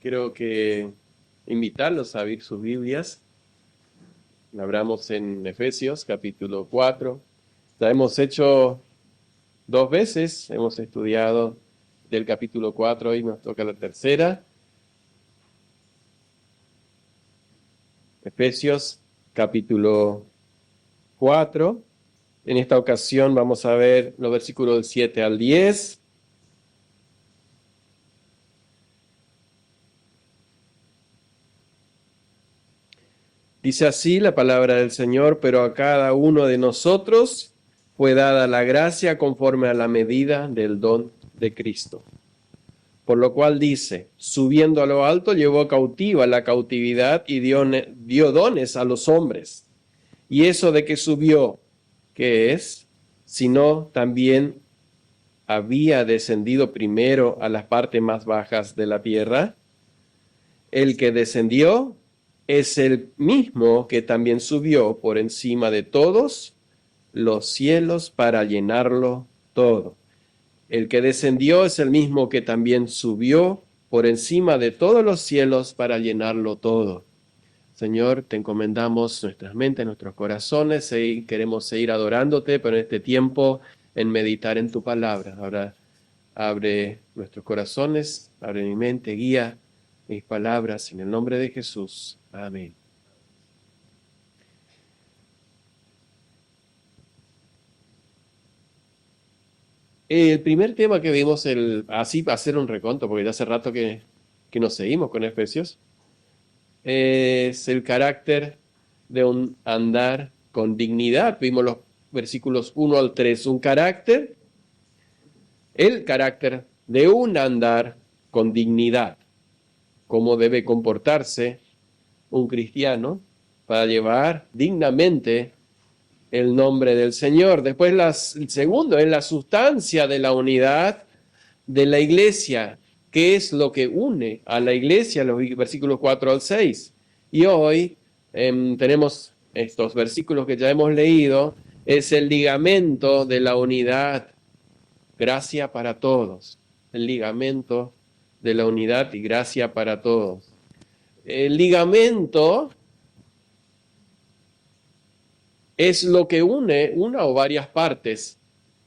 Quiero invitarlos a abrir sus Biblias. Abramos en Efesios capítulo 4. Ya hemos hecho 2 veces, hemos estudiado del capítulo 4, hoy nos toca la tercera. Efesios capítulo 4. En esta ocasión vamos a ver los versículos del 7 al 10. Dice así la palabra del Señor: pero a cada uno de nosotros fue dada la gracia conforme a la medida del don de Cristo. Por lo cual dice, subiendo a lo alto, llevó cautiva la cautividad y dio dones a los hombres. Y eso de que subió, ¿qué es? Sino también había descendido primero a las partes más bajas de la tierra. El que descendió es el mismo que también subió por encima de todos los cielos para llenarlo todo. El que descendió es el mismo que también subió por encima de todos los cielos para llenarlo todo. Señor, te encomendamos nuestras mentes, nuestros corazones, y queremos seguir adorándote, pero en este tiempo en meditar en tu palabra. Ahora abre nuestros corazones, abre mi mente, guía mis palabras en el nombre de Jesús. Amén. El primer tema que vimos, así va a ser un reconto, porque ya hace rato que nos seguimos con Efesios, es el carácter de un andar con dignidad. Vimos los versículos 1 al 3, el carácter de un andar con dignidad, cómo debe comportarse un cristiano para llevar dignamente el nombre del Señor. Después el segundo es la sustancia de la unidad de la iglesia. ¿Qué es lo que une a la iglesia? Los versículos 4 al 6. Y hoy tenemos estos versículos que ya hemos leído. Es el ligamento de la unidad. Gracia para todos. El ligamento de la unidad y gracia para todos. El ligamento es lo que une una o varias partes.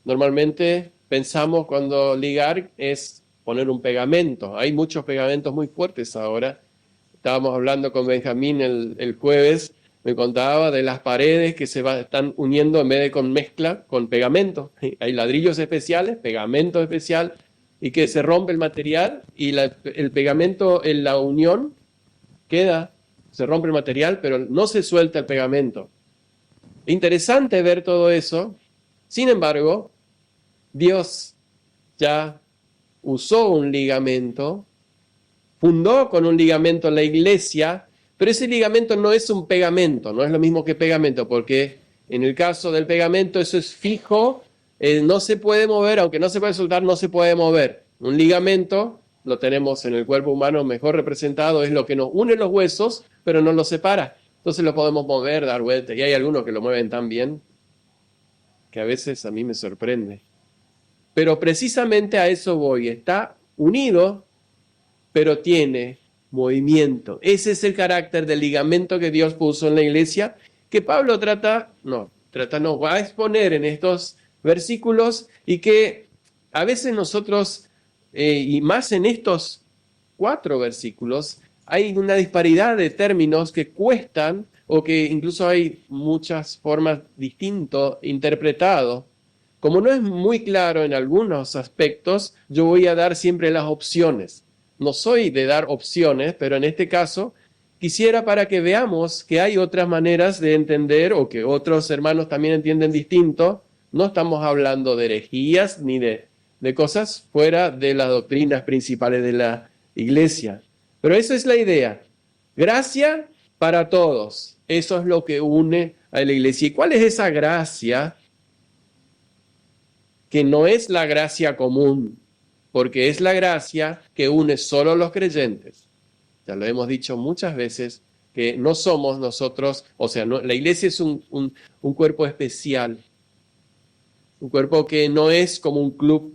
Normalmente pensamos cuando ligar es poner un pegamento. Hay muchos pegamentos muy fuertes ahora. Estábamos hablando con Benjamín el jueves, me contaba de las paredes que están uniendo en vez de con mezcla, con pegamento. Hay ladrillos especiales, pegamento especial, y que se rompe el material y el pegamento en la unión se rompe el material, pero no se suelta el pegamento. Interesante ver todo eso. Sin embargo, Dios ya usó un ligamento, fundó con un ligamento la iglesia, pero ese ligamento no es un pegamento, no es lo mismo que pegamento, porque en el caso del pegamento eso es fijo, no se puede mover, aunque no se puede soltar, no se puede mover. Un ligamento lo tenemos en el cuerpo humano mejor representado, es lo que nos une los huesos, pero no los separa. Entonces lo podemos mover, dar vueltas, y hay algunos que lo mueven tan bien que a veces a mí me sorprende. Pero precisamente a eso voy, está unido, pero tiene movimiento. Ese es el carácter del ligamento que Dios puso en la iglesia, que Pablo va a exponer en estos versículos, y que a veces nosotros, y más en estos 4 versículos, hay una disparidad de términos que cuestan, o que incluso hay muchas formas distintas interpretadas. Como no es muy claro en algunos aspectos, yo voy a dar siempre las opciones. No soy de dar opciones, pero en este caso quisiera, para que veamos que hay otras maneras de entender, o que otros hermanos también entienden distinto. No estamos hablando de herejías ni de cosas fuera de las doctrinas principales de la iglesia. Pero esa es la idea. Gracia para todos. Eso es lo que une a la iglesia. ¿Y cuál es esa gracia? Que no es la gracia común, porque es la gracia que une solo a los creyentes. Ya lo hemos dicho muchas veces, que no somos nosotros, la iglesia es un cuerpo especial, un cuerpo que no es como un club,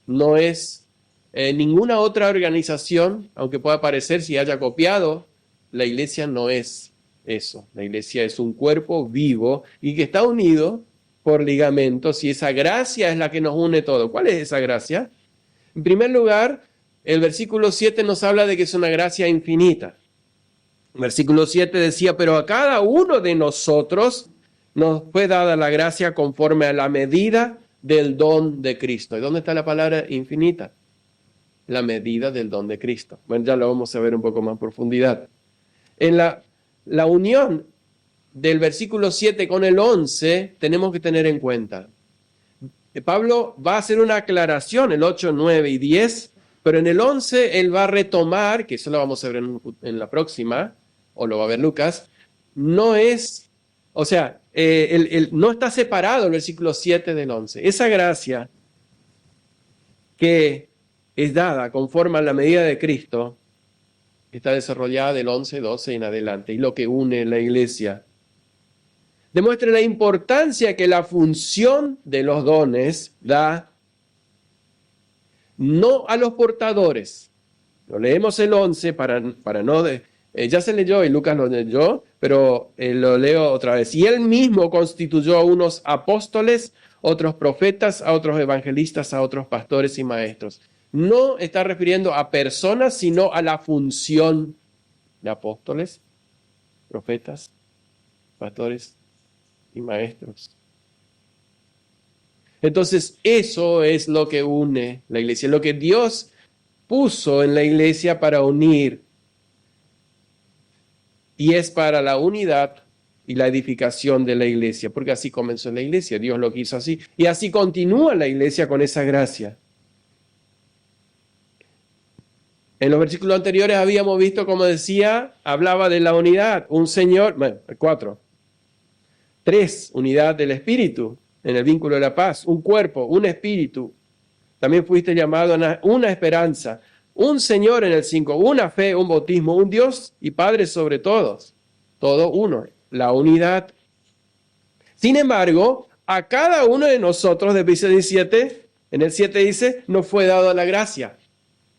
no es Ninguna otra organización, aunque pueda parecer si haya copiado, la iglesia no es eso. La iglesia es un cuerpo vivo y que está unido por ligamentos, y esa gracia es la que nos une todo. ¿Cuál es esa gracia? En primer lugar, el versículo 7 nos habla de que es una gracia infinita. El versículo 7 decía, pero a cada uno de nosotros nos fue dada la gracia conforme a la medida del don de Cristo. ¿Y dónde está la palabra infinita? La medida del don de Cristo. Bueno, ya lo vamos a ver un poco más en profundidad. En la unión del versículo 7 con el 11 tenemos que tener en cuenta. Pablo va a hacer una aclaración, el 8, 9 y 10, pero en el 11 él va a retomar, que eso lo vamos a ver en la próxima, o lo va a ver Lucas, no es, o sea, no está separado el versículo 7 del 11. Esa gracia que es dada conforme a la medida de Cristo está desarrollada del 11, 12 en adelante, y lo que une la iglesia demuestra la importancia que la función de los dones da no a los portadores. Lo leemos el 11 para no... ya se leyó y Lucas lo leyó, pero lo leo otra vez. Y él mismo constituyó a unos apóstoles, otros profetas, a otros evangelistas, a otros pastores y maestros. No está refiriendo a personas, sino a la función de apóstoles, profetas, pastores y maestros. Entonces, eso es lo que une la iglesia, lo que Dios puso en la iglesia para unir, y es para la unidad y la edificación de la iglesia, porque así comenzó la iglesia, Dios lo quiso así, y así continúa la iglesia con esa gracia. En los versículos anteriores habíamos visto, como decía, hablaba de la unidad, un Señor, bueno, 4, 3, unidad del Espíritu, en el vínculo de la paz, un cuerpo, un espíritu. También fuiste llamado a una esperanza, un Señor en el 5, una fe, un bautismo, un Dios y Padre sobre todos. Todo uno, la unidad. Sin embargo, a cada uno de nosotros, de versículo 17, en el 7 dice, nos fue dado la gracia.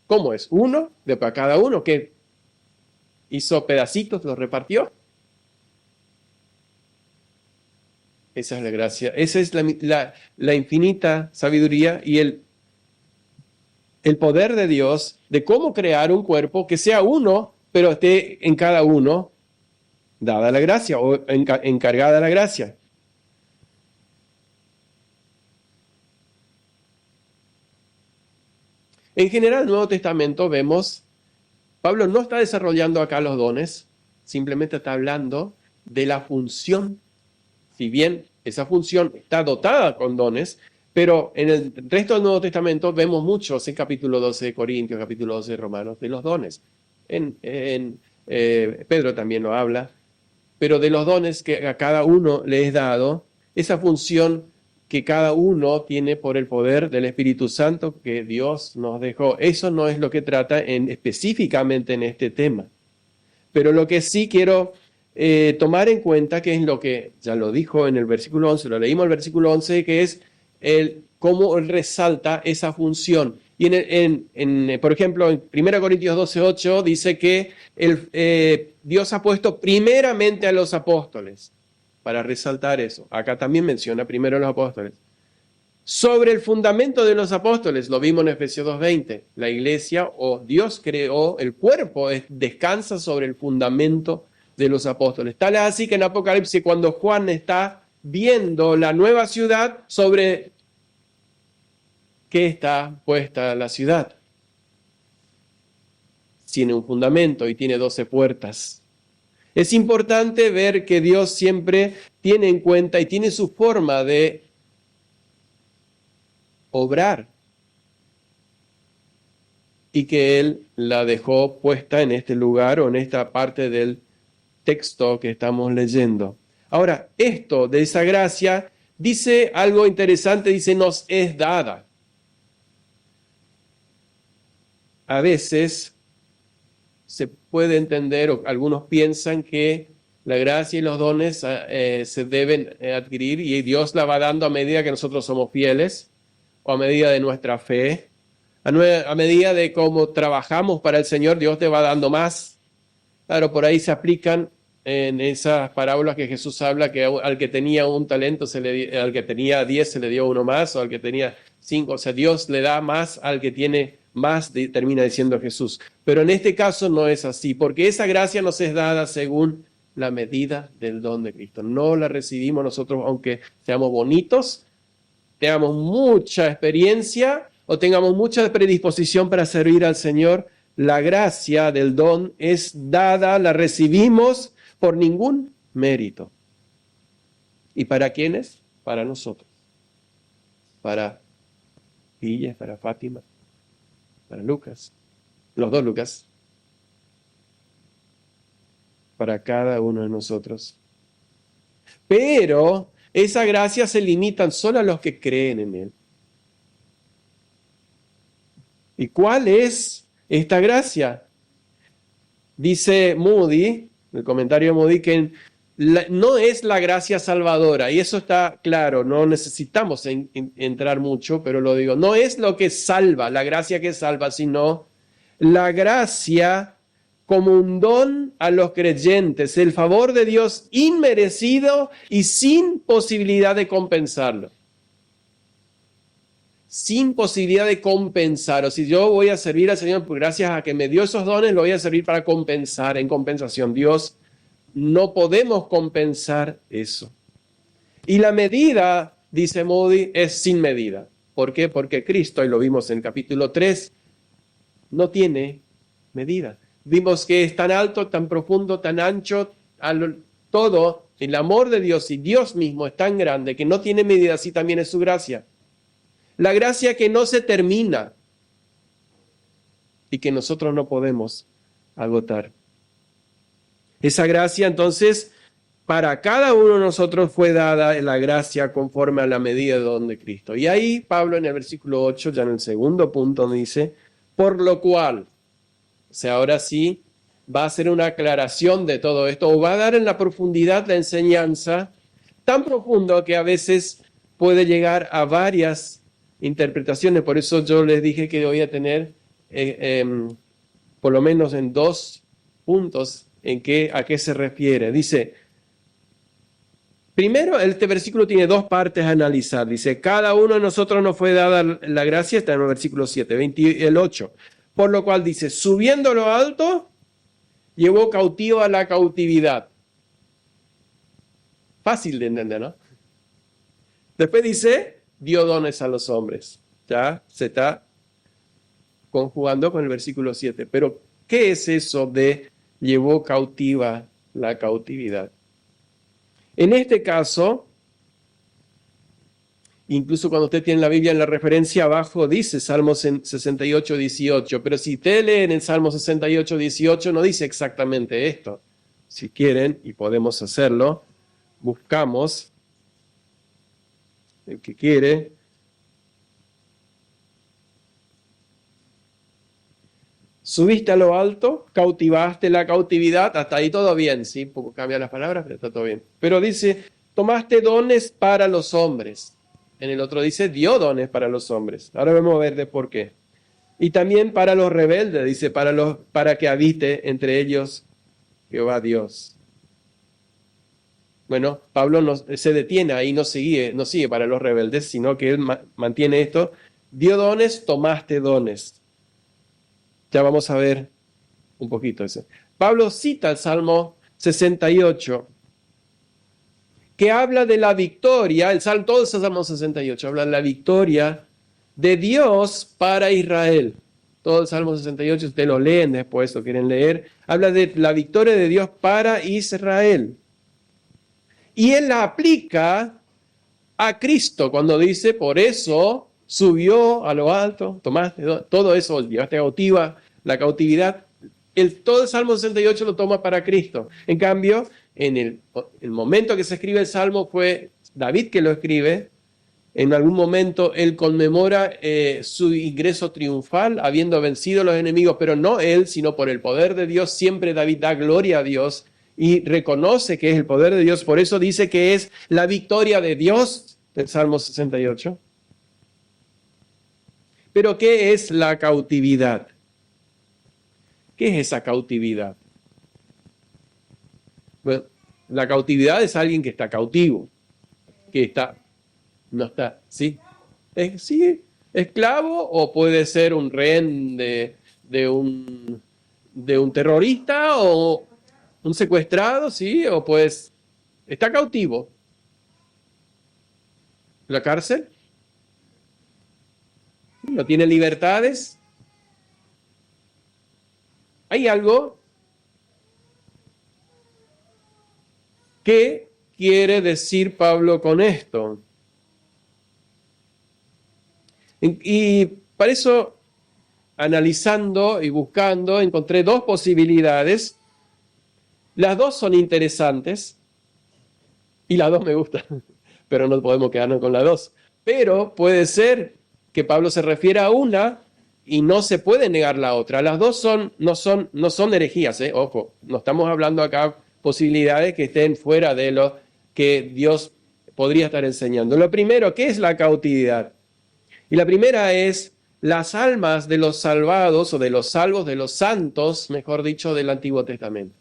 ¿Cómo es? Uno, de para cada uno, que hizo pedacitos, los repartió. Esa es la gracia, esa es la infinita sabiduría y el poder de Dios de cómo crear un cuerpo que sea uno, pero esté en cada uno dada la gracia o encargada la gracia. En general, en el Nuevo Testamento vemos, Pablo no está desarrollando acá los dones, simplemente está hablando de la función. Si bien esa función está dotada con dones, pero en el resto del Nuevo Testamento vemos muchos en capítulo 12 de Corintios, capítulo 12 de Romanos, de los dones. Pedro también lo habla, pero de los dones que a cada uno le es dado, esa función que cada uno tiene por el poder del Espíritu Santo que Dios nos dejó. Eso no es lo que trata específicamente en este tema. Pero lo que sí quiero tomar en cuenta, que es lo que ya lo dijo en el versículo 11, lo leímos en el versículo 11, que es cómo él resalta esa función. Y por ejemplo, en 1 Corintios 12:8 dice que Dios ha puesto primeramente a los apóstoles, para resaltar eso. Acá también menciona primero a los apóstoles. Sobre el fundamento de los apóstoles, lo vimos en Efesios 2:20, la iglesia o Dios creó, el cuerpo descansa sobre el fundamento de los apóstoles. Tal es así que en Apocalipsis, cuando Juan está viendo la nueva ciudad, sobre qué está puesta la ciudad. Tiene un fundamento y tiene 12 puertas. Es importante ver que Dios siempre tiene en cuenta y tiene su forma de obrar, y que Él la dejó puesta en este lugar o en esta parte del texto que estamos leyendo. Ahora, esto de esa gracia dice algo interesante, dice nos es dada. A veces se puede entender, o algunos piensan que la gracia y los dones se deben adquirir y Dios la va dando a medida que nosotros somos fieles o a medida de nuestra fe. A medida de cómo trabajamos para el Señor, Dios te va dando más. Claro, por ahí se aplican en esas parábolas que Jesús habla, que al que tenía un talento, al que tenía 10 se le dio uno más, o al que tenía 5, o sea, Dios le da más al que tiene más, termina diciendo Jesús. Pero en este caso no es así, porque esa gracia nos es dada según la medida del don de Cristo. No la recibimos nosotros, aunque seamos bonitos, tengamos mucha experiencia o tengamos mucha predisposición para servir al Señor. La gracia del don es dada, la recibimos por ningún mérito. ¿Y para quiénes? Para nosotros. Para Guille, para Fátima, para Lucas, los dos Lucas, para cada uno de nosotros. Pero esa gracia se limita solo a los que creen en Él. ¿Y cuál es esta gracia? Dice Moody, el comentario de Moody, que no es la gracia salvadora, y eso está claro, no necesitamos entrar mucho, pero lo digo, no es lo que salva, la gracia que salva, sino la gracia como un don a los creyentes, el favor de Dios inmerecido y sin posibilidad de compensarlo. Sin posibilidad de compensar. O si yo voy a servir al Señor, pues gracias a que me dio esos dones, lo voy a servir para compensar, en compensación. Dios, no podemos compensar eso. Y la medida, dice Moody, es sin medida. ¿Por qué? Porque Cristo, y lo vimos en el capítulo 3, no tiene medida. Vimos que es tan alto, tan profundo, tan ancho, todo, el amor de Dios y Dios mismo es tan grande que no tiene medida, así también es su gracia. La gracia que no se termina y que nosotros no podemos agotar. Esa gracia, entonces, para cada uno de nosotros fue dada la gracia conforme a la medida de don de Cristo. Y ahí Pablo en el versículo 8, ya en el segundo punto, dice, por lo cual, o sea, ahora sí, va a hacer una aclaración de todo esto, o va a dar en la profundidad la enseñanza, tan profundo que a veces puede llegar a varias interpretaciones. Por eso yo les dije que voy a tener por lo menos en 2 puntos a qué se refiere. Dice, primero, este versículo tiene 2 partes a analizar. Dice, cada uno de nosotros nos fue dada la gracia, está en el versículo 7, el 8. Por lo cual dice, subiendo a lo alto, llevó cautivo a la cautividad. Fácil de entender, ¿no? Después dice, dio dones a los hombres. Ya se está conjugando con el versículo 7. Pero, ¿qué es eso de llevó cautiva la cautividad? En este caso, incluso cuando usted tiene la Biblia en la referencia abajo, dice Salmos 68, 18. Pero si usted lee en el Salmo 68, 18, no dice exactamente esto. Si quieren, y podemos hacerlo, buscamos el que quiere. Subiste a lo alto, cautivaste la cautividad, hasta ahí todo bien, sí, un poco cambian las palabras, pero está todo bien. Pero dice, tomaste dones para los hombres. En el otro dice, dio dones para los hombres. Ahora vamos a ver de por qué. Y también para los rebeldes, dice, para que habite entre ellos Jehová Dios. Bueno, Pablo no se detiene ahí, no sigue para los rebeldes, sino que él mantiene esto. Dio dones, tomaste dones. Ya vamos a ver un poquito eso. Pablo cita el Salmo 68, que habla de la victoria, todo el Salmo 68 habla de la victoria de Dios para Israel. Todo el Salmo 68, ustedes lo leen después, lo quieren leer, habla de la victoria de Dios para Israel. Y él la aplica a Cristo cuando dice, por eso subió a lo alto, tomaste todo eso, llevaste cautiva la cautividad. Todo el Salmo 68 lo toma para Cristo. En cambio, en el momento que se escribe el Salmo fue David que lo escribe. En algún momento él conmemora su ingreso triunfal, habiendo vencido a los enemigos, pero no él, sino por el poder de Dios. Siempre David da gloria a Dios y reconoce que es el poder de Dios. Por eso dice que es la victoria de Dios del Salmo 68. Pero ¿qué es la cautividad? ¿Qué es esa cautividad? Bueno, la cautividad es alguien que está cautivo, no está, ¿sí? Sí, esclavo o puede ser un rehén de un terrorista o un secuestrado, ¿sí? O pues está cautivo. ¿La cárcel? ¿No tiene libertades? Hay algo que quiere decir Pablo con esto. Y para eso, analizando y buscando, encontré dos posibilidades. Las dos son interesantes y las dos me gustan, pero no podemos quedarnos con las dos. Pero puede ser que Pablo se refiera a una y no se puede negar la otra. Las dos no son herejías, ojo, no estamos hablando acá posibilidades que estén fuera de lo que Dios podría estar enseñando. Lo primero, ¿qué es la cautividad? Y la primera es las almas de los salvados o de los salvos, de los santos, mejor dicho, del Antiguo Testamento,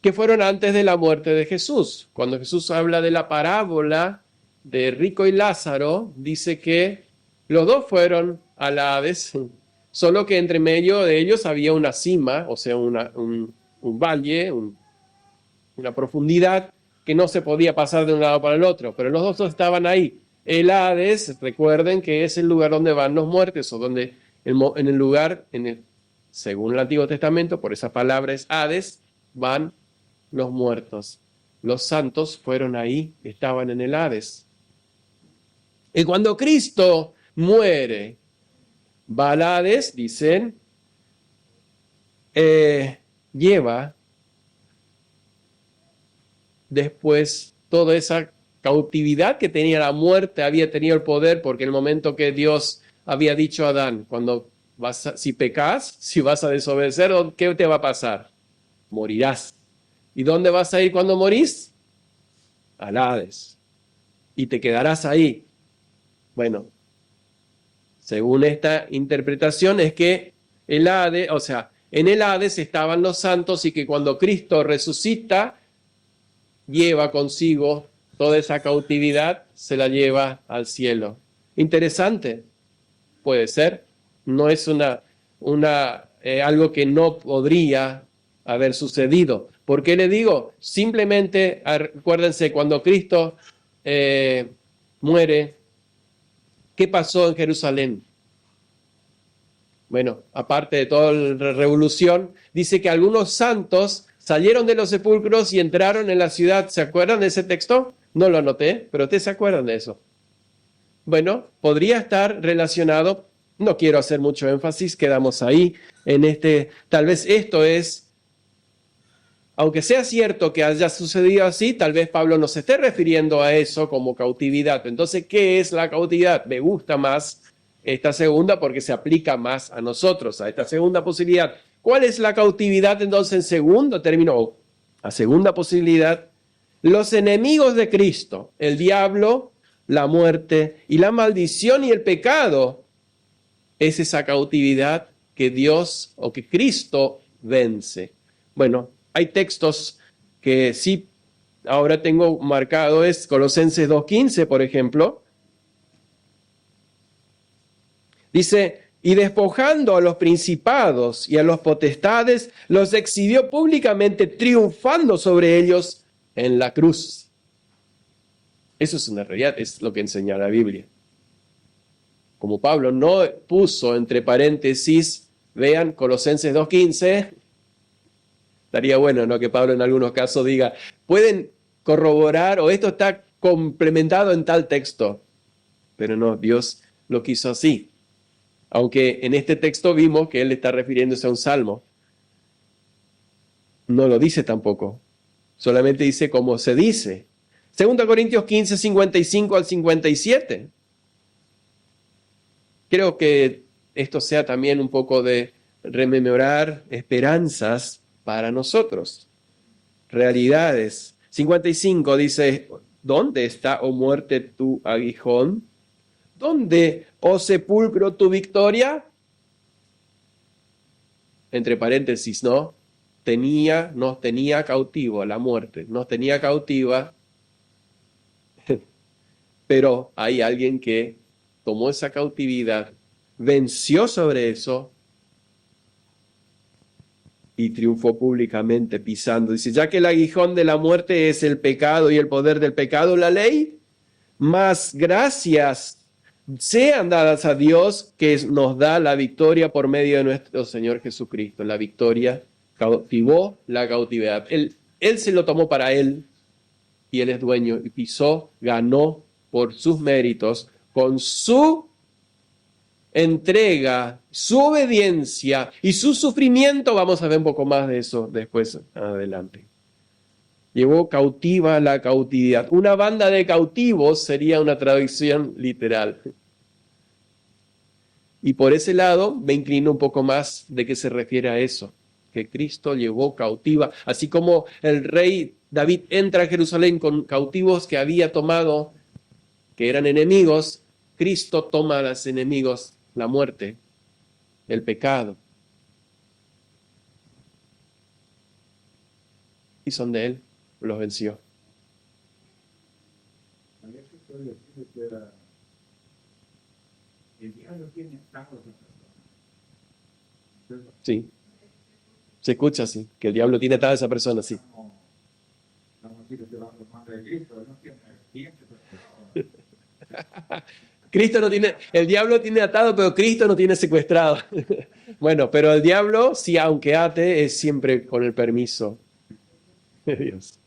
que fueron antes de la muerte de Jesús. Cuando Jesús habla de la parábola de Rico y Lázaro, dice que los dos fueron al Hades, solo que entre medio de ellos había una cima, o sea, un valle, una profundidad que no se podía pasar de un lado para el otro, pero los dos estaban ahí. El Hades, recuerden que es el lugar donde van los muertos, o donde en el lugar, según el Antiguo Testamento, por esa palabra es Hades, van los muertos. Los santos fueron ahí, estaban en el Hades. Y cuando Cristo muere, va al Hades, dicen, lleva después toda esa cautividad que tenía la muerte, había tenido el poder, porque el momento que Dios había dicho a Adán, si pecas, si vas a desobedecer, ¿qué te va a pasar? Morirás. ¿Y dónde vas a ir cuando morís? Al Hades. Y te quedarás ahí. Bueno, según esta interpretación es que el Hades, o sea, en el Hades estaban los santos y que cuando Cristo resucita, lleva consigo toda esa cautividad, se la lleva al cielo. Interesante, puede ser. No es algo que no podría haber sucedido. ¿Por qué le digo? Simplemente, acuérdense, cuando Cristo muere, ¿qué pasó en Jerusalén? Bueno, aparte de toda la revolución, dice que algunos santos salieron de los sepulcros y entraron en la ciudad. ¿Se acuerdan de ese texto? No lo anoté, pero ustedes se acuerdan de eso. Bueno, podría estar relacionado, no quiero hacer mucho énfasis, quedamos ahí tal vez esto es, aunque sea cierto que haya sucedido así, tal vez Pablo no se esté refiriendo a eso como cautividad. Entonces, ¿qué es la cautividad? Me gusta más esta segunda porque se aplica más a nosotros, a esta segunda posibilidad. ¿Cuál es la cautividad entonces en segundo término? La segunda posibilidad, los enemigos de Cristo, el diablo, la muerte y la maldición y el pecado, es esa cautividad que Dios o que Cristo vence. Bueno, hay textos que sí, ahora tengo marcado, es Colosenses 2:15, por ejemplo. Dice, y despojando a los principados y a los potestades, los exhibió públicamente, triunfando sobre ellos en la cruz. Eso es una realidad, es lo que enseña la Biblia. Como Pablo no puso entre paréntesis, vean, Colosenses 2:15, estaría bueno, ¿no?, que Pablo en algunos casos diga, pueden corroborar o esto está complementado en tal texto. Pero no, Dios lo quiso así. Aunque en este texto vimos que él está refiriéndose a un salmo. No lo dice tampoco. Solamente dice como se dice. 2 Corintios 15, 55 al 57. Creo que esto sea también un poco de rememorar esperanzas para nosotros. Realidades. 55 dice, ¿Dónde está, oh muerte, tu aguijón? ¿Dónde, oh sepulcro, tu victoria? Entre paréntesis, ¿no? Nos tenía cautivo la muerte, nos tenía cautiva, pero hay alguien que tomó esa cautividad, venció sobre eso y triunfó públicamente pisando. Dice, ya que el aguijón de la muerte es el pecado y el poder del pecado, la ley, más gracias sean dadas a Dios que nos da la victoria por medio de nuestro Señor Jesucristo. La victoria cautivó la cautividad. Él se lo tomó para él y él es dueño y pisó, ganó por sus méritos, con su entrega, su obediencia y su sufrimiento. Vamos a ver un poco más de eso después adelante. Llevó cautiva la cautividad. Una banda de cautivos sería una traducción literal. Y por ese lado me inclino un poco más de qué se refiere a eso, que Cristo llevó cautiva, así como el rey David entra a Jerusalén con cautivos que había tomado, que eran enemigos. Cristo toma a los enemigos, la muerte, el pecado, y son de él, los venció. Sí, se escucha así, que el diablo tiene atada a esa persona, sí. Cristo no tiene, el diablo tiene atado, pero Cristo no tiene secuestrado. Bueno, pero el diablo, sí, aunque ate, es siempre con el permiso de Dios.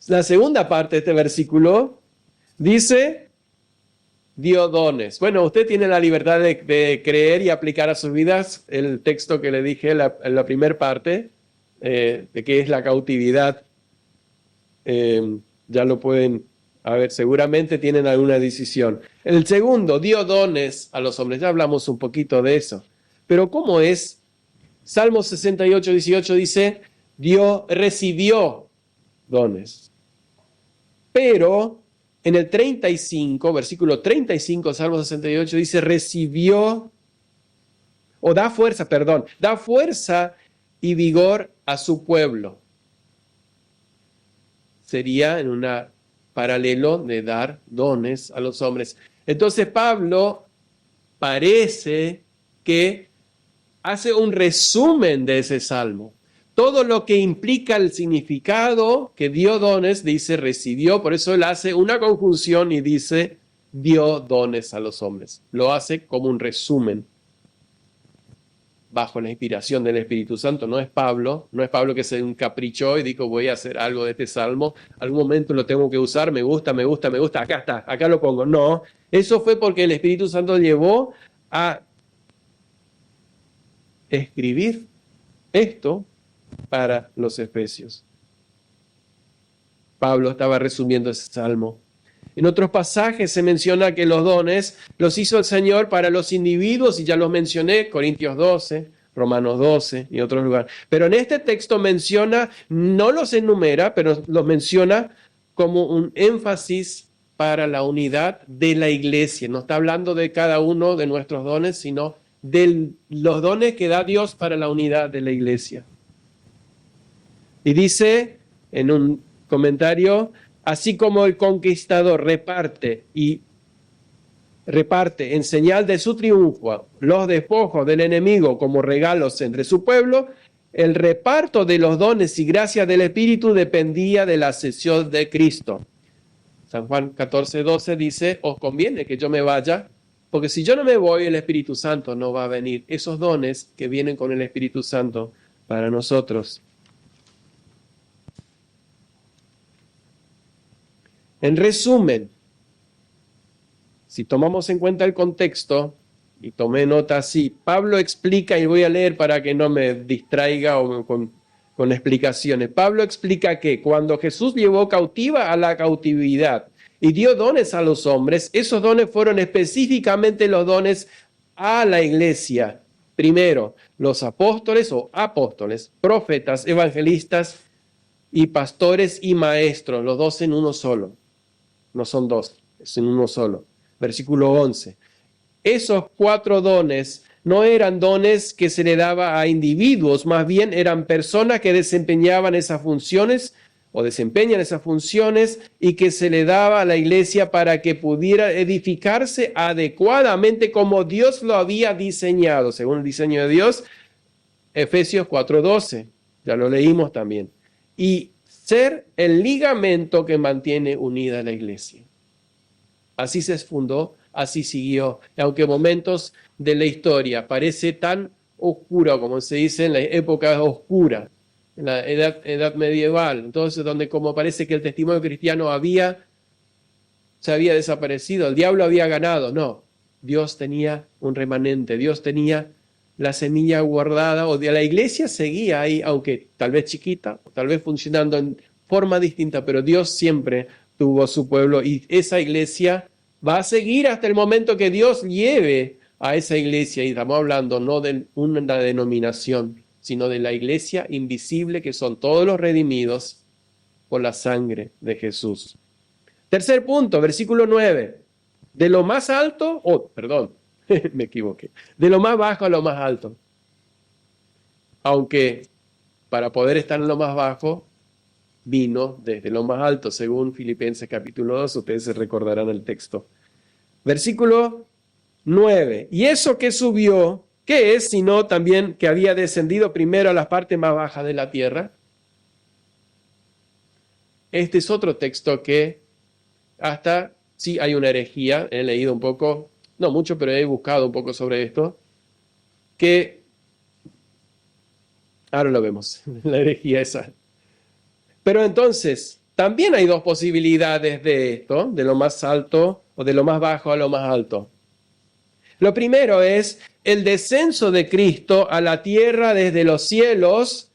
La segunda parte de este versículo dice, dio dones. Bueno, usted tiene la libertad de creer y aplicar a sus vidas el texto que le dije en la primera parte, de qué es la cautividad. Ya lo pueden, a ver, seguramente tienen alguna decisión. El segundo, dio dones a los hombres. Ya hablamos un poquito de eso. Pero ¿cómo es? Salmo 68, 18 dice, recibió dones. Pero en el 35, versículo 35, Salmo 68, dice, da fuerza y vigor a su pueblo. Sería en un paralelo de dar dones a los hombres. Entonces Pablo parece que hace un resumen de ese salmo. Todo lo que implica el significado que dio dones, dice recibió, por eso él hace una conjunción y dice dio dones a los hombres. Lo hace como un resumen bajo la inspiración del Espíritu Santo. No es Pablo que se encaprichó y dijo voy a hacer algo de este salmo, algún momento lo tengo que usar, me gusta, acá está, acá lo pongo. No, eso fue porque el Espíritu Santo llevó a escribir esto para los efesios. Pablo estaba resumiendo ese salmo. En otros pasajes se menciona que los dones los hizo el Señor para los individuos, y ya los mencioné, Corintios 12, Romanos 12 y otros lugares. Pero en este texto menciona, no los enumera, pero los menciona como un énfasis para la unidad de la iglesia. No está hablando de cada uno de nuestros dones, sino de los dones que da Dios para la unidad de la iglesia. Y dice en un comentario, así como el conquistador reparte en señal de su triunfo los despojos del enemigo como regalos entre su pueblo, el reparto de los dones y gracias del Espíritu dependía de la cesión de Cristo. San Juan 14:12 dice, os conviene que yo me vaya, porque si yo no me voy, el Espíritu Santo no va a venir. Esos dones que vienen con el Espíritu Santo para nosotros. En resumen, si tomamos en cuenta el contexto, y tomé nota así, Pablo explica, y voy a leer para que no me distraiga o con explicaciones. Pablo explica que cuando Jesús llevó cautiva a la cautividad y dio dones a los hombres, esos dones fueron específicamente los dones a la iglesia. Primero, los apóstoles, profetas, evangelistas y pastores y maestros, los dos en uno solo. No son dos, es en uno solo. Versículo 11. Esos 4 dones no eran dones que se le daba a individuos, más bien eran personas que desempeñaban esas funciones o desempeñan esas funciones y que se le daba a la iglesia para que pudiera edificarse adecuadamente como Dios lo había diseñado, según el diseño de Dios. Efesios 4:12, ya lo leímos también. Y ser el ligamento que mantiene unida la iglesia. Así se fundó, así siguió. Aunque momentos de la historia parece tan oscuro, como se dice en la época oscura, en la edad medieval, entonces donde como parece que el testimonio cristiano se había desaparecido, el diablo había ganado. No, Dios tenía un remanente, Dios tenía la semilla guardada, o de la iglesia seguía ahí, aunque tal vez chiquita, tal vez funcionando en forma distinta, pero Dios siempre tuvo su pueblo y esa iglesia va a seguir hasta el momento que Dios lleve a esa iglesia, y estamos hablando no de una denominación, sino de la iglesia invisible que son todos los redimidos por la sangre de Jesús. Tercer punto, versículo 9. De lo más alto, me equivoqué, de lo más bajo a lo más alto. Aunque para poder estar en lo más bajo, vino desde lo más alto, según Filipenses capítulo 2, ustedes se recordarán el texto. Versículo 9. Y eso que subió, ¿qué es? Sino también que había descendido primero a las partes más bajas de la tierra. Este es otro texto que hasta sí hay una herejía, he leído un poco, no mucho, pero he buscado un poco sobre esto, que ahora lo vemos, la herejía esa. Pero entonces, también hay 2 posibilidades de esto, de lo más alto o de lo más bajo a lo más alto. Lo primero es el descenso de Cristo a la tierra desde los cielos.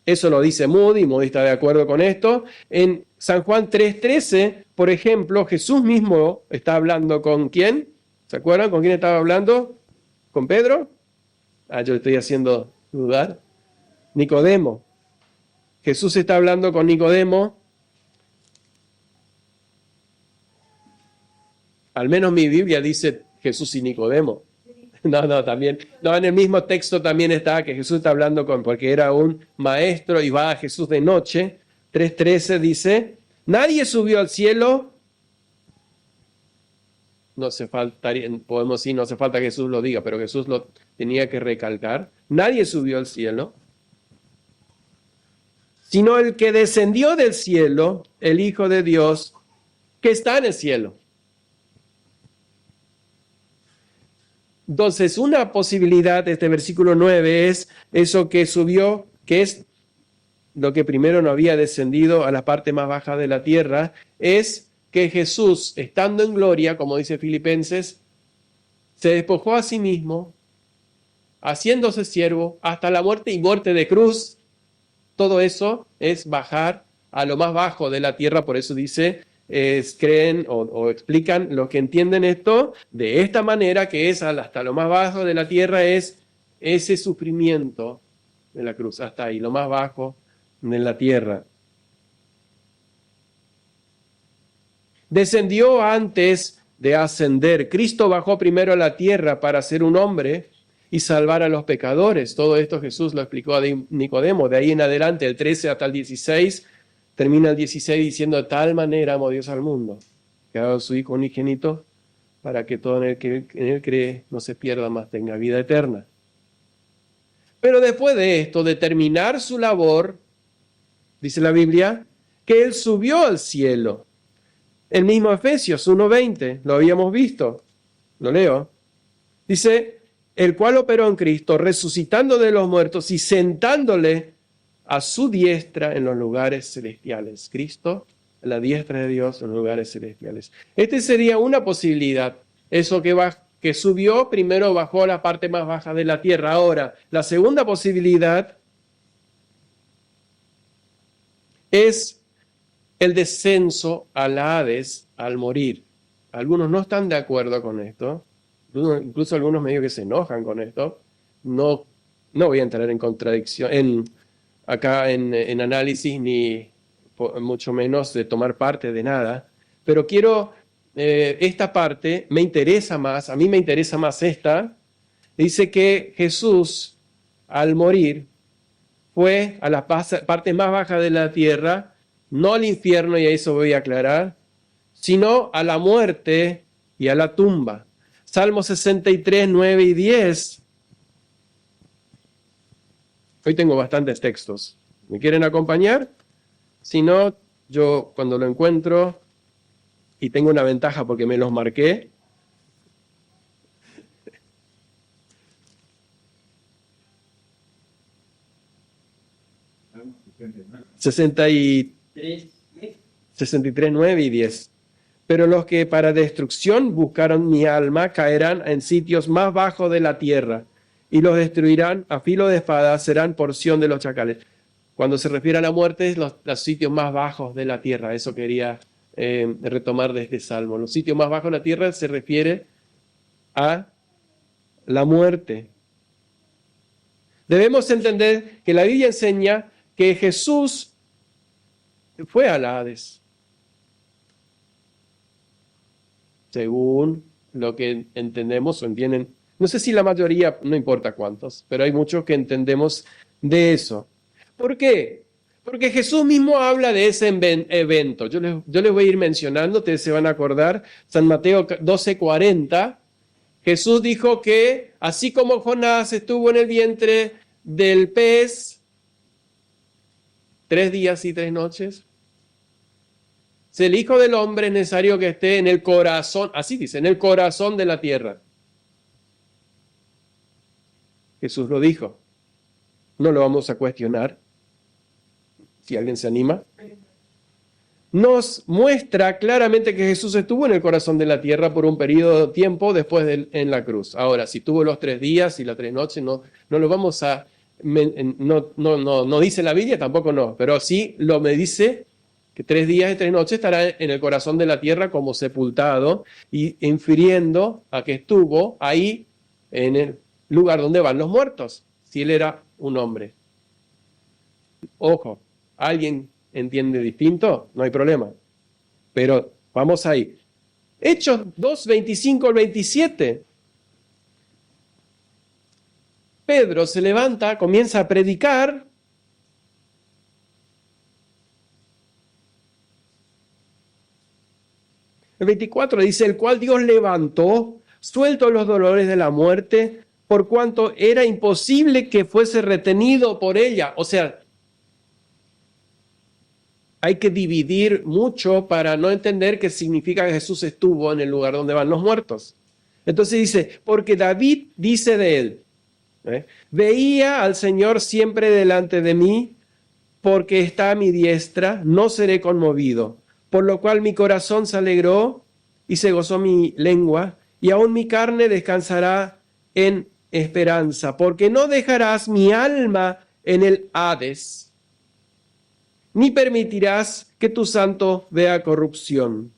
Eso lo dice Moody está de acuerdo con esto. En San Juan 3:13, por ejemplo, Jesús mismo está hablando con ¿quién? ¿Se acuerdan con quién estaba hablando? ¿Con Pedro? Yo le estoy haciendo dudar. Nicodemo. Jesús está hablando con Nicodemo. Al menos mi Biblia dice Jesús y Nicodemo. No, también. No, en el mismo texto también está que Jesús está hablando porque era un maestro y va a Jesús de noche. 3:13 dice, nadie subió al cielo. No hace falta que Jesús lo diga, pero Jesús lo tenía que recalcar. Nadie subió al cielo, sino el que descendió del cielo, el Hijo de Dios, que está en el cielo. Entonces, una posibilidad de este versículo 9 es eso que subió, que es lo que primero no había descendido a la parte más baja de la tierra, es que Jesús, estando en gloria, como dice Filipenses, se despojó a sí mismo, haciéndose siervo hasta la muerte y muerte de cruz. Todo eso es bajar a lo más bajo de la tierra, por eso dice, creen o explican los que entienden esto de esta manera, que es hasta lo más bajo de la tierra, es ese sufrimiento de la cruz, hasta ahí, lo más bajo de la tierra. Descendió antes de ascender. Cristo bajó primero a la tierra para ser un hombre y salvar a los pecadores. Todo esto Jesús lo explicó a Nicodemo. De ahí en adelante, el 13 hasta el 16, termina el 16 diciendo, de tal manera amó Dios al mundo, que ha dado a su Hijo unigénito, para que todo en él cree no se pierda, más tenga vida eterna. Pero después de esto, de terminar su labor, dice la Biblia, que Él subió al cielo. El mismo Efesios 1:20, lo habíamos visto, lo leo. Dice, el cual operó en Cristo, resucitando de los muertos y sentándole a su diestra en los lugares celestiales. Cristo, a la diestra de Dios en los lugares celestiales. Esta sería una posibilidad. Eso que subió, primero bajó a la parte más baja de la tierra. Ahora, la segunda posibilidad es el descenso al Hades al morir. Algunos no están de acuerdo con esto. Incluso algunos medio que se enojan con esto. No voy a entrar en contradicción, acá en análisis ni mucho menos de tomar parte de nada, pero quiero, esta parte me interesa más, a mí me interesa más esta. Dice que Jesús, al morir, fue a la parte más baja de la tierra, no al infierno, y a eso voy a aclarar, sino a la muerte y a la tumba. Salmo 63, 9 y 10. Hoy tengo bastantes textos. ¿Me quieren acompañar? Si no, yo cuando lo encuentro, y tengo una ventaja porque me los marqué, 63, 9 y 10. Pero los que para destrucción buscaron mi alma caerán en sitios más bajos de la tierra y los destruirán a filo de espada, serán porción de los chacales. Cuando se refiere a la muerte, es los sitios más bajos de la tierra. Eso quería retomar de este salmo. Los sitios más bajos de la tierra se refiere a la muerte. Debemos entender que la Biblia enseña que Jesús fue al Hades, según lo que entendemos o entienden. No sé si la mayoría, no importa cuántos, pero hay muchos que entendemos de eso. ¿Por qué? Porque Jesús mismo habla de ese evento. Yo les voy a ir mencionando, ustedes se van a acordar. San Mateo 12:40, Jesús dijo que así como Jonás estuvo en el vientre del pez 3 días y 3 noches, si el Hijo del Hombre es necesario que esté en el corazón, así dice, en el corazón de la tierra. Jesús lo dijo. No lo vamos a cuestionar. Si alguien se anima. Nos muestra claramente que Jesús estuvo en el corazón de la tierra por un periodo de tiempo después en la cruz. Ahora, si tuvo los 3 días y las 3 noches, no lo vamos a... No dice la Biblia, tampoco no, pero sí me dice que 3 días y 3 noches estará en el corazón de la tierra como sepultado, y infiriendo a que estuvo ahí en el lugar donde van los muertos, si él era un hombre. Ojo, ¿alguien entiende distinto? No hay problema. Pero vamos ahí. Hechos 2, 25 al 27. Pedro se levanta, comienza a predicar. El 24 dice, el cual Dios levantó, suelto los dolores de la muerte, por cuanto era imposible que fuese retenido por ella. O sea, hay que dividir mucho para no entender qué significa que Jesús estuvo en el lugar donde van los muertos. Entonces dice, porque David dice de él, veía al Señor siempre delante de mí, porque está a mi diestra, no seré conmovido. Por lo cual mi corazón se alegró y se gozó mi lengua, y aún mi carne descansará en esperanza, porque no dejarás mi alma en el Hades, ni permitirás que tu santo vea corrupción.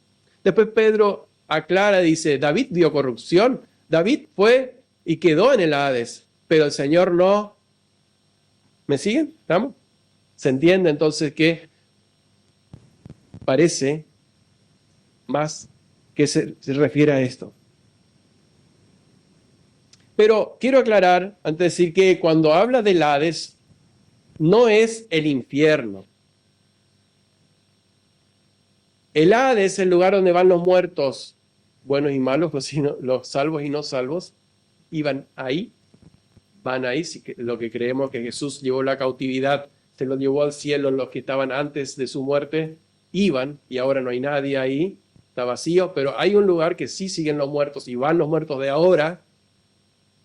Después Pedro aclara, dice, David vio corrupción. David fue y quedó en el Hades, pero el Señor no. ¿Me siguen? ¿Estamos? ¿Se entiende entonces que parece más que se refiere a esto? Pero quiero aclarar, antes de decir que cuando habla del Hades, no es el infierno. El Hades es el lugar donde van los muertos, buenos y malos, los salvos y no salvos, van ahí, lo que creemos que Jesús llevó la cautividad, se lo llevó al cielo, los que estaban antes de su muerte, iban, y ahora no hay nadie ahí, está vacío, pero hay un lugar que sí siguen los muertos, y van los muertos de ahora,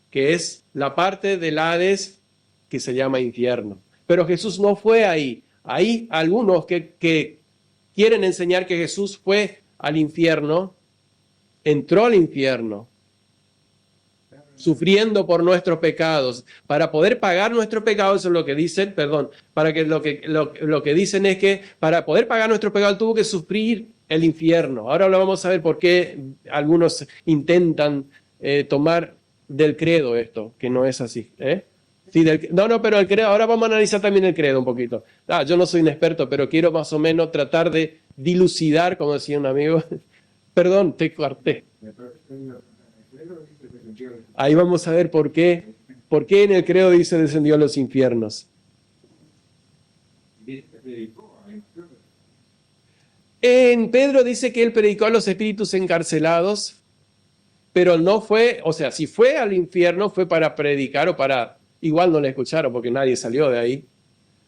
que es la parte del Hades que se llama infierno. Pero Jesús no fue ahí. Hay algunos que quieren enseñar que Jesús fue al infierno, entró al infierno, sufriendo por nuestros pecados, para poder pagar nuestros pecados. Eso es lo que dicen, lo que dicen es que para poder pagar nuestros pecados tuvo que sufrir el infierno. Ahora lo vamos a ver por qué algunos intentan tomar del credo esto, que no es así. Sí, no, pero el credo, ahora vamos a analizar también el credo un poquito. Yo no soy un experto, pero quiero más o menos tratar de dilucidar, como decía un amigo. Perdón, te corté. Ahí vamos a ver por qué en el credo dice descendió a los infiernos. En Pedro dice que él predicó a los espíritus encarcelados, pero no fue, o sea, si fue al infierno fue para predicar o para, igual no le escucharon porque nadie salió de ahí,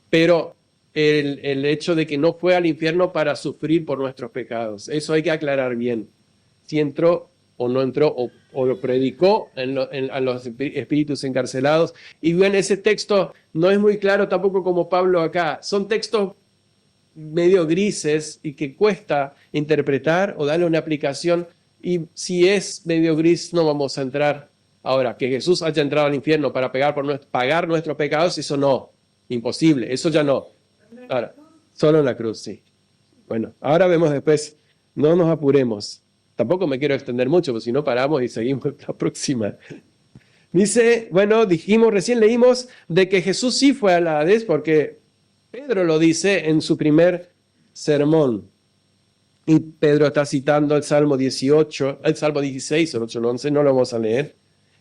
pero el hecho de que no fue al infierno para sufrir por nuestros pecados, eso hay que aclarar bien. Si entró o no entró o lo predicó a los espíritus encarcelados. Y bueno, ese texto no es muy claro tampoco como Pablo acá. Son textos medio grises y que cuesta interpretar o darle una aplicación. Y si es medio gris, no vamos a entrar. Ahora, que Jesús haya entrado al infierno para pagar nuestros pecados, eso no, imposible, eso ya no. Ahora, solo en la cruz, sí. Bueno, ahora vemos después, no nos apuremos. Tampoco me quiero extender mucho, porque si no paramos y seguimos la próxima. Dice, bueno, recién leímos de que Jesús sí fue al Hades, porque Pedro lo dice en su primer sermón. Y Pedro está citando el Salmo 18, el Salmo 16, el 8 al 11, no lo vamos a leer,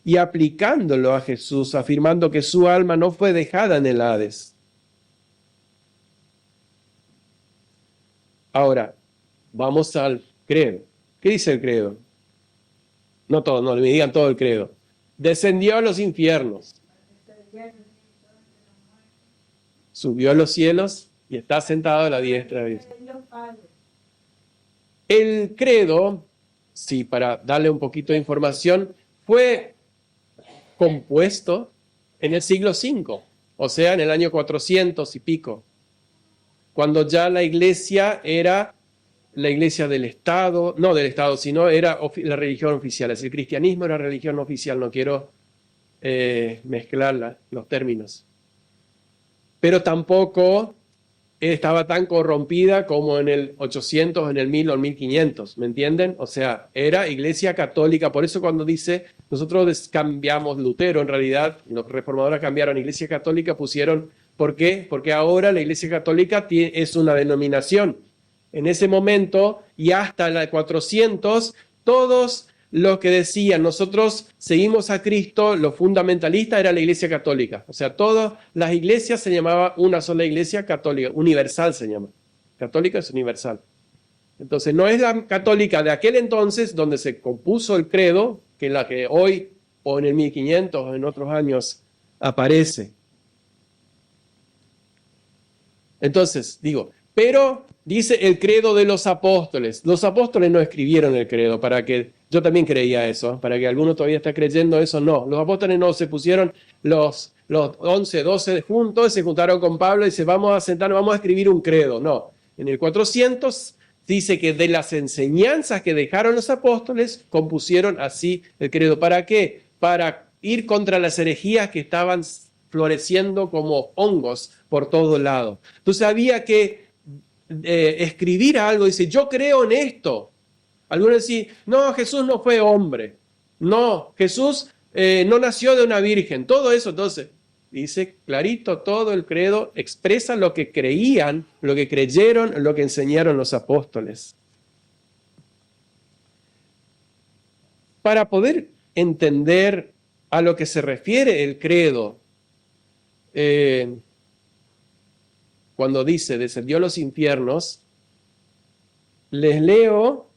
y aplicándolo a Jesús, afirmando que su alma no fue dejada en el Hades. Ahora, vamos al credo. ¿Qué dice el credo? No todo, no me digan todo el credo. Descendió a los infiernos. Subió a los cielos y está sentado a la diestra de Dios. El credo, sí, para darle un poquito de información, fue compuesto en el siglo V, o sea, en el año 400 y pico, cuando ya la iglesia era la iglesia del Estado, no del Estado, sino era la religión oficial. Es el cristianismo era religión oficial, no quiero mezclar los términos. Pero tampoco estaba tan corrompida como en el 800, en el 1000 o el 1500, ¿me entienden? O sea, era iglesia católica, por eso cuando dice, nosotros cambiamos Lutero, en realidad, los reformadores cambiaron iglesia católica, pusieron, ¿por qué? Porque ahora la iglesia católica es una denominación. En ese momento y hasta la 400, todos los que decían nosotros seguimos a Cristo, los fundamentalistas era la iglesia católica. O sea, todas las iglesias se llamaba una sola iglesia católica, universal se llama. Católica es universal. Entonces no es la católica de aquel entonces donde se compuso el credo, que es la que hoy o en el 1500 o en otros años aparece. Entonces, pero dice el credo de los apóstoles. Los apóstoles no escribieron el credo para que, yo también creía eso, para que alguno todavía está creyendo eso, no. Los apóstoles no se pusieron los 11, 12 juntos, se juntaron con Pablo y dice, vamos a sentarnos, vamos a escribir un credo. No, en el 400 dice que de las enseñanzas que dejaron los apóstoles, compusieron así el credo. ¿Para qué? Para ir contra las herejías que estaban floreciendo como hongos por todos lados. Entonces había que escribir algo, dice, yo creo en esto. Algunos dicen, no, Jesús no fue hombre. No, Jesús no nació de una virgen. Todo eso, entonces, dice clarito, todo el credo expresa lo que creían, lo que creyeron, lo que enseñaron los apóstoles. Para poder entender a lo que se refiere el credo, cuando dice descendió a los infiernos, les leo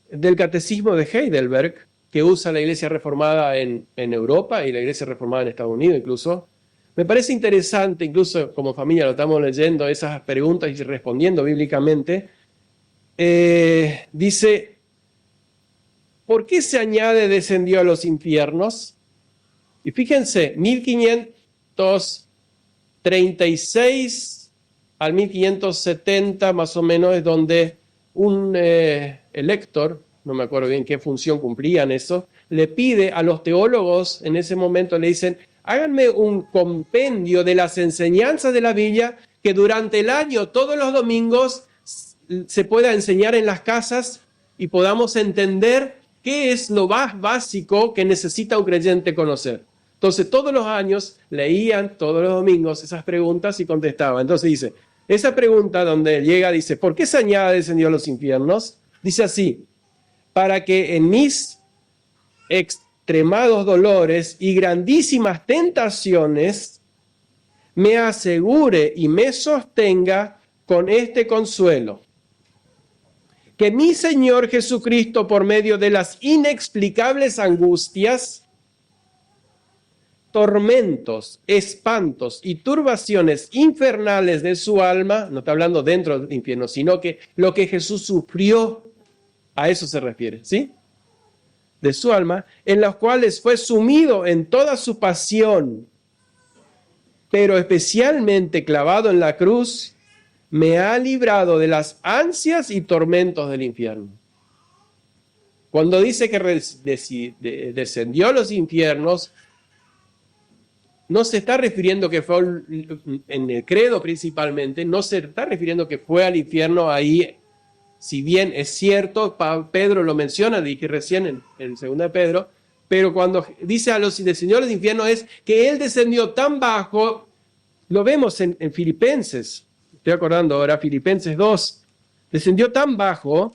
del catecismo de Heidelberg, que usa la Iglesia Reformada en Europa y la Iglesia Reformada en Estados Unidos incluso. Me parece interesante, incluso como familia lo estamos leyendo, esas preguntas y respondiendo bíblicamente. Dice, ¿por qué se añade descendió a los infiernos? Y fíjense, 1536 al 1570 más o menos es donde un elector, no me acuerdo bien qué función cumplían eso, le pide a los teólogos en ese momento, le dicen, háganme un compendio de las enseñanzas de la Biblia que durante el año, todos los domingos, se pueda enseñar en las casas y podamos entender qué es lo más básico que necesita un creyente conocer. Entonces todos los años leían todos los domingos esas preguntas y contestaban. Entonces dice, esa pregunta donde llega dice, ¿por qué se añade descendió a los infiernos? Dice así, para que en mis extremados dolores y grandísimas tentaciones me asegure y me sostenga con este consuelo, que mi Señor Jesucristo, por medio de las inexplicables angustias, tormentos, espantos y turbaciones infernales de su alma, no está hablando dentro del infierno, sino que lo que Jesús sufrió, a eso se refiere, ¿sí? De su alma, en las cuales fue sumido en toda su pasión, pero especialmente clavado en la cruz, me ha librado de las ansias y tormentos del infierno. Cuando dice que descendió a los infiernos, no se está refiriendo que fue en el credo principalmente, no se está refiriendo que fue al infierno ahí, si bien es cierto, Pedro lo menciona, dije recién en 2 Pedro, pero cuando dice descendió a los infiernos es que él descendió tan bajo, lo vemos en Filipenses, estoy acordando ahora, Filipenses 2, descendió tan bajo,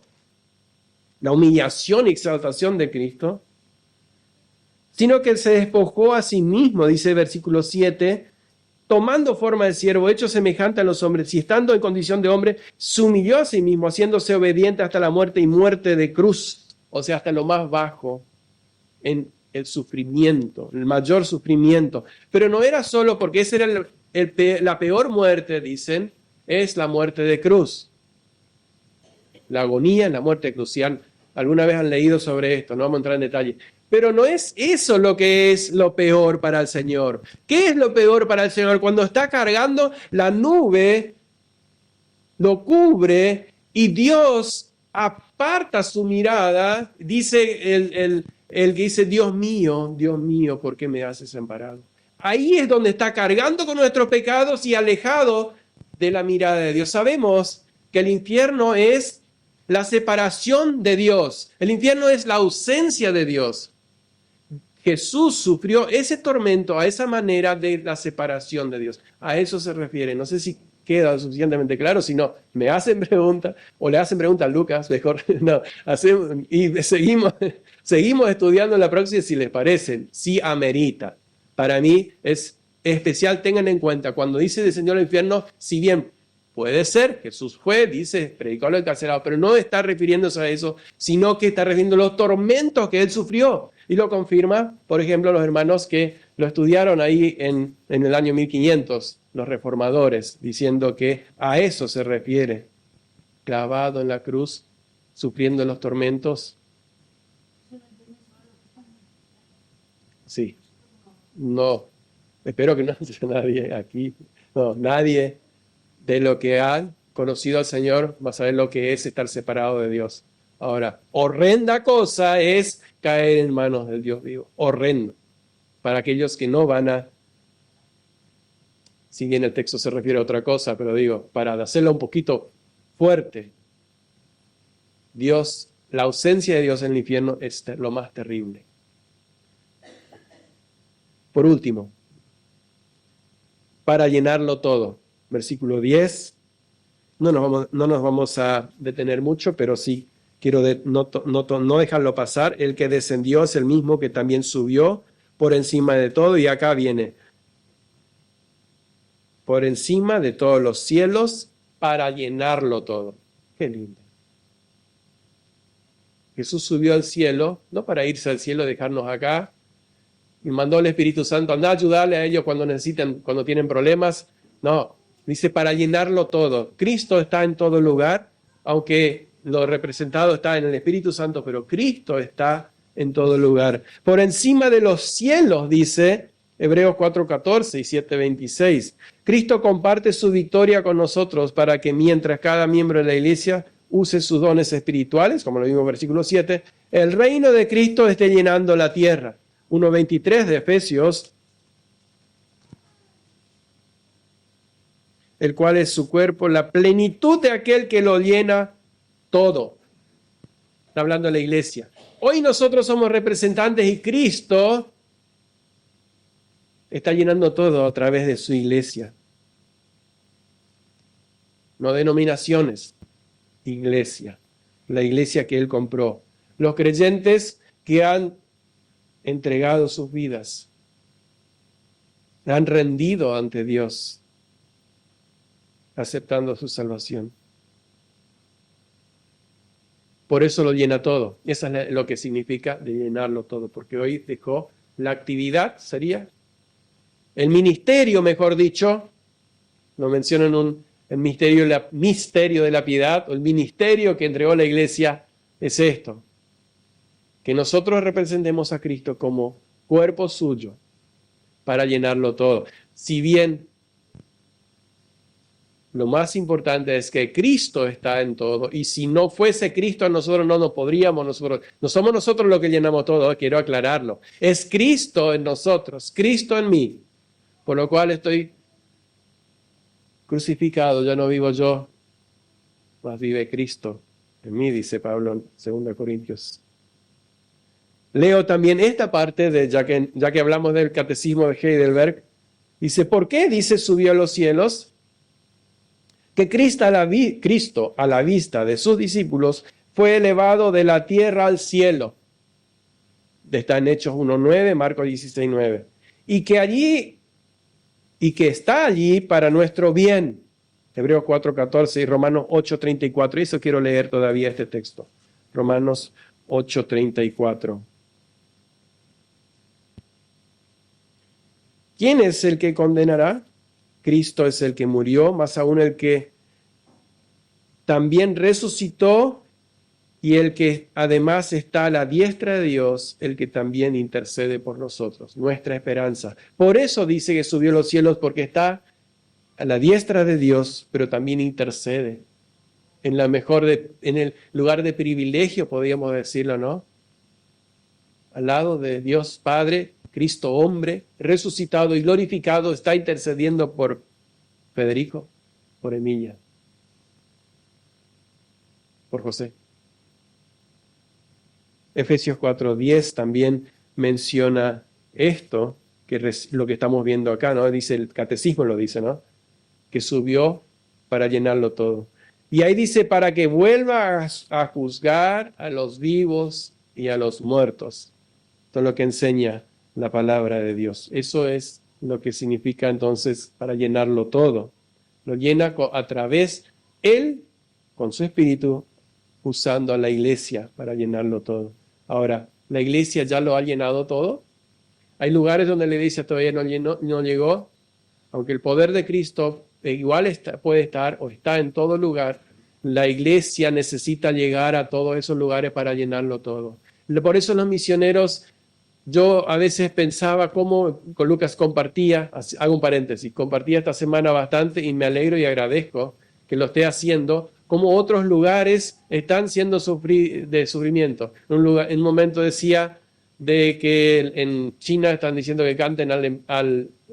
la humillación y exaltación de Cristo, sino que se despojó a sí mismo, dice versículo 7, tomando forma de siervo, hecho semejante a los hombres, y estando en condición de hombre, se humilló a sí mismo, haciéndose obediente hasta la muerte y muerte de cruz, o sea, hasta lo más bajo en el sufrimiento, el mayor sufrimiento. Pero no era solo porque esa era la peor muerte, dicen, es la muerte de cruz. La agonía en la muerte crucial. Alguna vez han leído sobre esto, no vamos a entrar en detalle. Pero no es eso lo que es lo peor para el Señor. ¿Qué es lo peor para el Señor? Cuando está cargando la nube, lo cubre y Dios aparta su mirada, dice el que dice, Dios mío, ¿por qué me has desamparado? Ahí es donde está cargando con nuestros pecados y alejado de la mirada de Dios. Sabemos que el infierno es la separación de Dios. El infierno es la ausencia de Dios. Jesús sufrió ese tormento a esa manera de la separación de Dios. A eso se refiere. No sé si queda suficientemente claro. Si no, me hacen pregunta o le hacen pregunta a Lucas, mejor. No, y seguimos estudiando en la próxima si les parece, si amerita. Para mí es especial, tengan en cuenta, cuando dice descendió al infierno, si bien puede ser, Jesús fue, dice, predicó a los encarcelados, pero no está refiriéndose a eso, sino que está refiriendo a los tormentos que él sufrió. Y lo confirma, por ejemplo, los hermanos que lo estudiaron ahí en el año 1500, los reformadores, diciendo que a eso se refiere, clavado en la cruz, sufriendo los tormentos. Sí, no, espero que no haya nadie aquí, no, nadie de lo que han conocido al Señor va a saber lo que es estar separado de Dios. Ahora, horrenda cosa es caer en manos del Dios vivo. Horrendo. Para aquellos que no van a, si bien el texto se refiere a otra cosa, pero digo, para hacerlo un poquito fuerte, Dios, la ausencia de Dios en el infierno es lo más terrible. Por último, para llenarlo todo, versículo 10, no nos vamos a detener mucho, pero sí quiero no dejarlo pasar. El que descendió es el mismo que también subió por encima de todo, y acá viene, por encima de todos los cielos para llenarlo todo. Qué lindo. Jesús subió al cielo, no para irse al cielo y dejarnos acá, y mandó al Espíritu Santo, anda a ayudarle a ellos cuando necesitan, cuando tienen problemas. No, dice para llenarlo todo. Cristo está en todo lugar, aunque lo representado está en el Espíritu Santo, pero Cristo está en todo lugar. Por encima de los cielos, dice Hebreos 4:14 y 7:26. Cristo comparte su victoria con nosotros para que mientras cada miembro de la iglesia use sus dones espirituales, como lo vimos en versículo 7, el reino de Cristo esté llenando la tierra. 1:23 de Efesios, el cual es su cuerpo, la plenitud de aquel que lo llena todo. Está hablando de la iglesia. Hoy nosotros somos representantes y Cristo está llenando todo a través de su iglesia. No denominaciones, iglesia. La iglesia que Él compró. Los creyentes que han entregado sus vidas, han rendido ante Dios, aceptando su salvación. Por eso lo llena todo. Eso es lo que significa de llenarlo todo, porque hoy dejó la actividad, sería el ministerio, mejor dicho, lo mencionan el misterio de la piedad, o el ministerio que entregó la iglesia, es esto, que nosotros representemos a Cristo como cuerpo suyo para llenarlo todo. Si bien lo más importante es que Cristo está en todo, y si no fuese Cristo en nosotros, no somos nosotros los que llenamos todo, quiero aclararlo. Es Cristo en nosotros, Cristo en mí, por lo cual estoy crucificado, ya no vivo yo, mas vive Cristo en mí, dice Pablo en 2 Corintios. Leo también esta parte, ya que hablamos del catecismo de Heidelberg, dice, ¿por qué? Dice, subió a los cielos. Que Cristo a la vista de sus discípulos fue elevado de la tierra al cielo. Está en Hechos 1:9, Marcos 16:9. Y que está allí para nuestro bien. Hebreos 4:14 y Romanos 8:34. Eso quiero leer todavía este texto. Romanos 8:34. ¿Quién es el que condenará? Cristo es el que murió, más aún el que también resucitó y el que además está a la diestra de Dios, el que también intercede por nosotros, nuestra esperanza. Por eso dice que subió a los cielos, porque está a la diestra de Dios, pero también intercede. En el lugar de privilegio, podríamos decirlo, ¿no? Al lado de Dios Padre, Cristo hombre, resucitado y glorificado, está intercediendo por Federico, por Emilia, por José. Efesios 4:10 también menciona esto, que es lo que estamos viendo acá, ¿no? Dice, el catecismo lo dice, ¿no? Que subió para llenarlo todo. Y ahí dice, para que vuelva a juzgar a los vivos y a los muertos. Esto es lo que enseña la palabra de Dios. Eso es lo que significa entonces para llenarlo todo. Lo llena a través, Él, con su Espíritu, usando a la iglesia para llenarlo todo. Ahora, ¿la iglesia ya lo ha llenado todo? Hay lugares donde la iglesia todavía no llegó, aunque el poder de Cristo igual puede estar o está en todo lugar. La iglesia necesita llegar a todos esos lugares para llenarlo todo. Por eso los misioneros, yo a veces pensaba cómo con Lucas compartía, hago un paréntesis, compartía esta semana bastante y me alegro y agradezco que lo esté haciendo, como otros lugares están siendo de sufrimiento. En un momento decía de que en China están diciendo que canten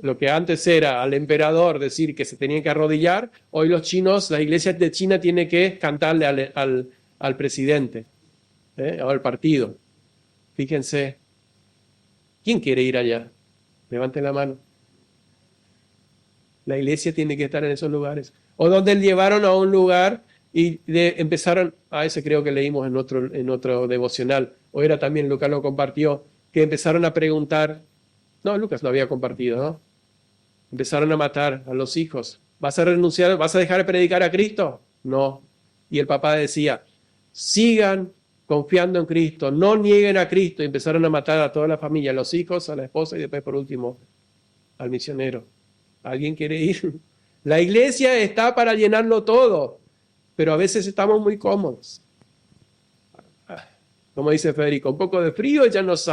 lo que antes era al emperador, decir que se tenían que arrodillar. Hoy los chinos, las iglesias de China tienen que cantarle al presidente, o al partido. Fíjense, ¿quién quiere ir allá? Levanten la mano. La iglesia tiene que estar en esos lugares. O donde llevaron a un lugar y empezaron, ese creo que leímos en otro devocional, o era también, Lucas lo compartió, que empezaron a preguntar, no, Lucas lo había compartido, ¿no? Empezaron a matar a los hijos. ¿Vas a renunciar? ¿Vas a dejar de predicar a Cristo? No. Y el papá decía, sigan confiando en Cristo, no nieguen a Cristo. Y empezaron a matar a toda la familia, a los hijos, a la esposa y después por último al misionero. ¿Alguien quiere ir? La iglesia está para llenarlo todo, pero a veces estamos muy cómodos. Como dice Federico, un poco de frío y ya nos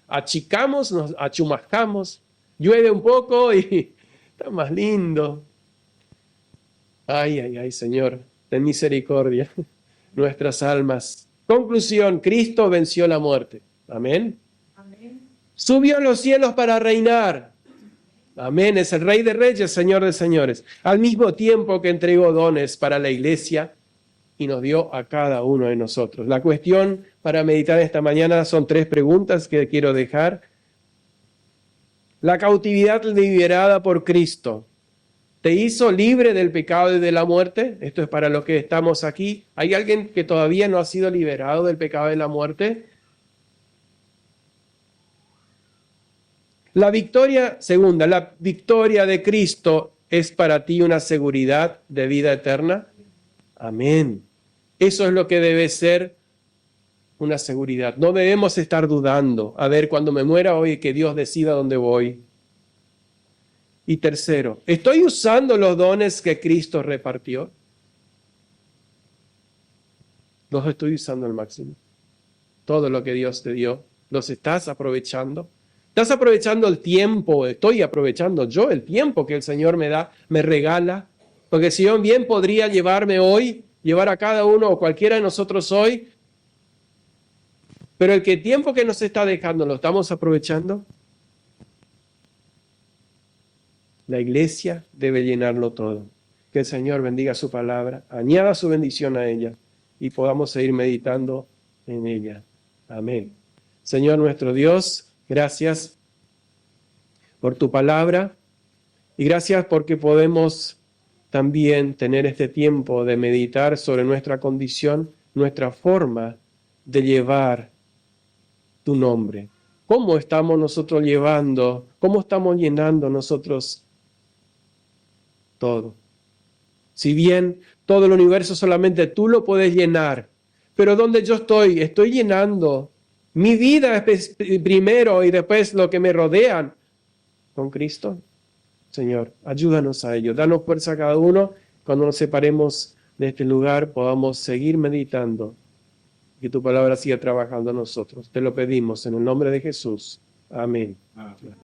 achicamos, nos achumajamos, llueve un poco y está más lindo. Ay, ay, ay, Señor, ten misericordia. Nuestras almas. Conclusión, Cristo venció la muerte. Amén. Amén. Subió a los cielos para reinar. Amén. Es el Rey de Reyes, Señor de Señores. Al mismo tiempo que entregó dones para la iglesia y nos dio a cada uno de nosotros. La cuestión para meditar esta mañana son 3 preguntas que quiero dejar. La cautividad liberada por Cristo te hizo libre del pecado y de la muerte. Esto es para los que estamos aquí. ¿Hay alguien que todavía no ha sido liberado del pecado y de la muerte? La victoria, segunda, la victoria de Cristo es para ti una seguridad de vida eterna. Amén. Eso es lo que debe ser una seguridad. No debemos estar dudando, a ver, cuando me muera hoy, que Dios decida dónde voy. Y tercero, ¿estoy usando los dones que Cristo repartió? Los estoy usando al máximo. Todo lo que Dios te dio, ¿los estás aprovechando? ¿Estás aprovechando el tiempo? ¿Estoy aprovechando yo el tiempo que el Señor me da, me regala? Porque si yo bien podría llevarme hoy, llevar a cada uno o cualquiera de nosotros hoy, pero el tiempo que nos está dejando, ¿lo estamos aprovechando? La iglesia debe llenarlo todo. Que el Señor bendiga su palabra, añada su bendición a ella y podamos seguir meditando en ella. Amén. Señor nuestro Dios, gracias por tu palabra y gracias porque podemos también tener este tiempo de meditar sobre nuestra condición, nuestra forma de llevar tu nombre. ¿Cómo estamos nosotros llevando? ¿Cómo estamos llenando nosotros todo? Si bien todo el universo solamente tú lo puedes llenar, pero donde yo estoy llenando mi vida primero y después lo que me rodean con Cristo. Señor, ayúdanos a ello. Danos fuerza a cada uno. Cuando nos separemos de este lugar, podamos seguir meditando. Que tu palabra siga trabajando en nosotros. Te lo pedimos en el nombre de Jesús. Amén.